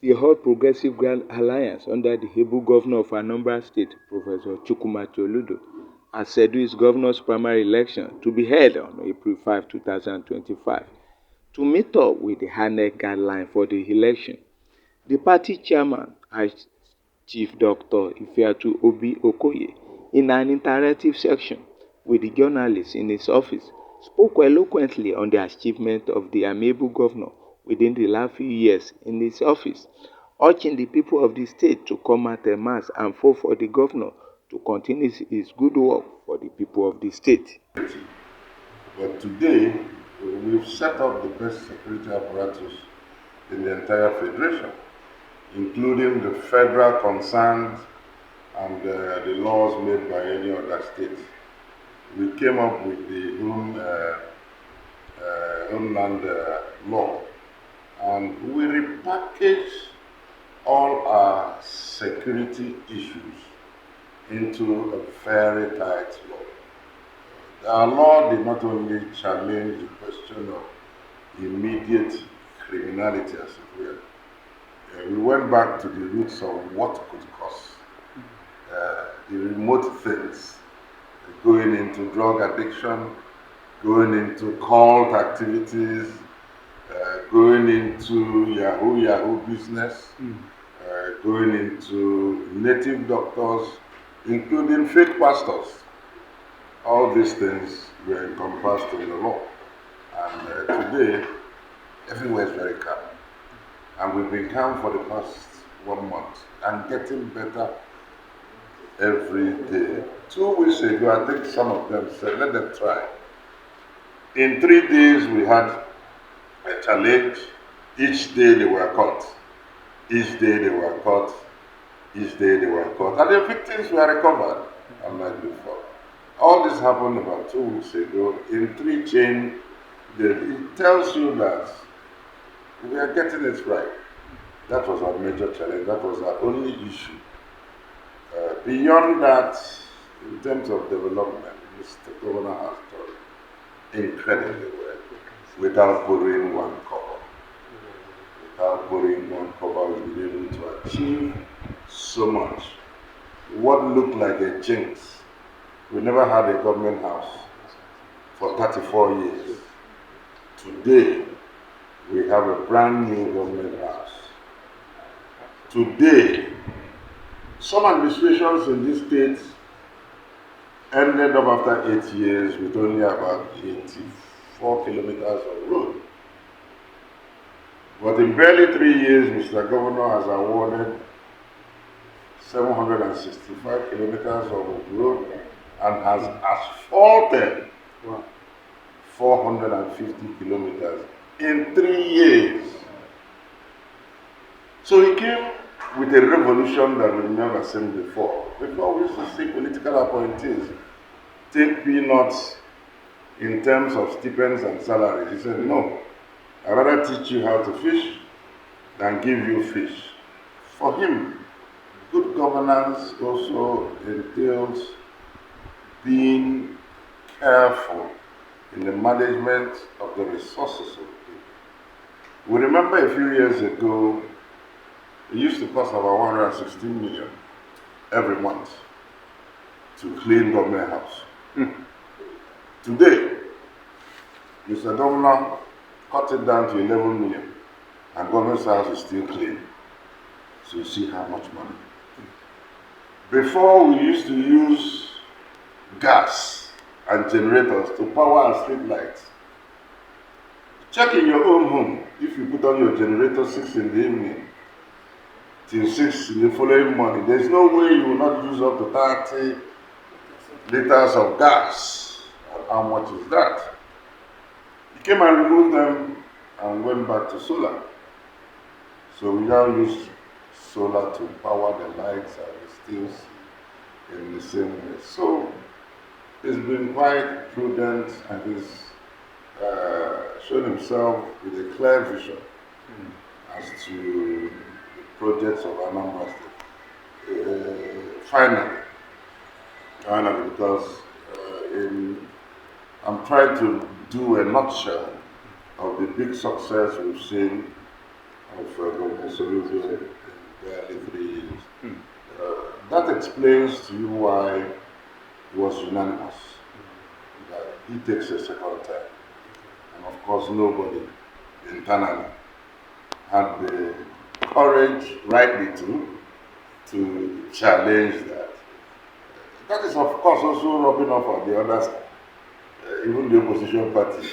The All Progressive Grand Alliance, under the able governor of Nambra State, Professor Chukwuma Soludo, has scheduled its governor's primary election to be held on April 5, 2025. To meet up with the INEC guideline for the election, the party chairman, Chief Dr. Ifeatu Obi Okoye, in an interactive section with the journalists in his office, spoke eloquently on the achievement of the amiable governor within the last few years in his office, urging the people of the state to come out en masse and vote for the governor to continue his good work for the people of the state. But today, we've set up the best security apparatus in the entire federation, including the federal concerns and the laws made by any other state. We came up with the Homeland Law, and we repackaged all our security issues into a very tight law. Our law did not only challenge the question of immediate criminality, as it were. We went back to the roots of what could cause the remote things, going into drug addiction, going into cult activities, going into Yahoo business, going into native doctors, including fake pastors. All these things were encompassed in the law. And today, everywhere is very calm. And we've been calm for the past 1 month and getting better every day. 2 weeks ago, I think some of them said, let them try. In 3 days, we had a challenge. Each day they were caught. Each day they were caught. Each day they were caught. And the victims were recovered, unlike before. All this happened about 2 weeks ago. In 3 chain, it tells you that we are getting it right. That was our major challenge. That was our only issue. Beyond that, in terms of development, Mr. Governor has done incredibly well without borrowing 1 kobo. Without borrowing 1 kobo, we've been able to achieve so much. What looked like a jinx, we never had a government house for 34 years. Today, we have a brand new government house. Today, some administrations in this state ended up after 8 years with only about 84 kilometers of road. But in barely 3 years, Mr. Governor has awarded 765 kilometers of road and has asphalted 450 kilometers in 3 years. So he came with a revolution that we've never seen before. Before, we used to see political appointees take peanuts in terms of stipends and salaries. He said, no, I'd rather teach you how to fish than give you fish. For him, good governance also entails being careful in the management of the resources of people. We remember a few years ago, it used to cost about 116 million every month to clean government house. Today, Mr. Governor cut it down to 11 million and government's house is still clean. So you see how much money. Before, we used to use gas and generators to power our street lights. Check in your own home. If you put on your generator 6 in the evening till 6 in the following morning, there's no way you will not use up to 30 liters of gas. And how much is that? He came and removed them and went back to solar. So we now use solar to power the lights and we still see in the same way. So he's been quite prudent and he's shown himself with a clear vision as to the projects of Nambra State. Finally, because I'm trying to do a nutshell of the big success we've seen of Governor Soludo in barely 3 years. That explains to you why it was unanimous that he takes a second term. And of course, nobody internally had the courage, rightly to challenge that. That is, of course, also rubbing off on the other side, even the opposition parties.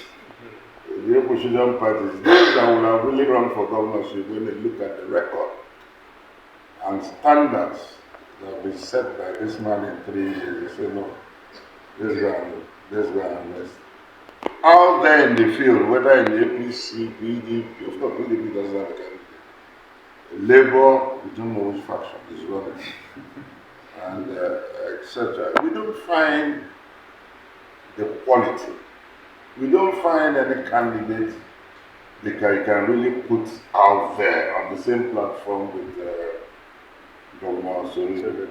The opposition parties, those that will have really run for governorship, when they look at the record and standards that have been set by this man in 3 years, they say, no, this guy and rest. Out there in the field, whether in the APC, PDP, of course, PDP doesn't have a candidate. Labour, we don't know which faction is running, and etc. We don't find the quality. We don't find any candidate that can really put out there on the same platform with Governor Soludo.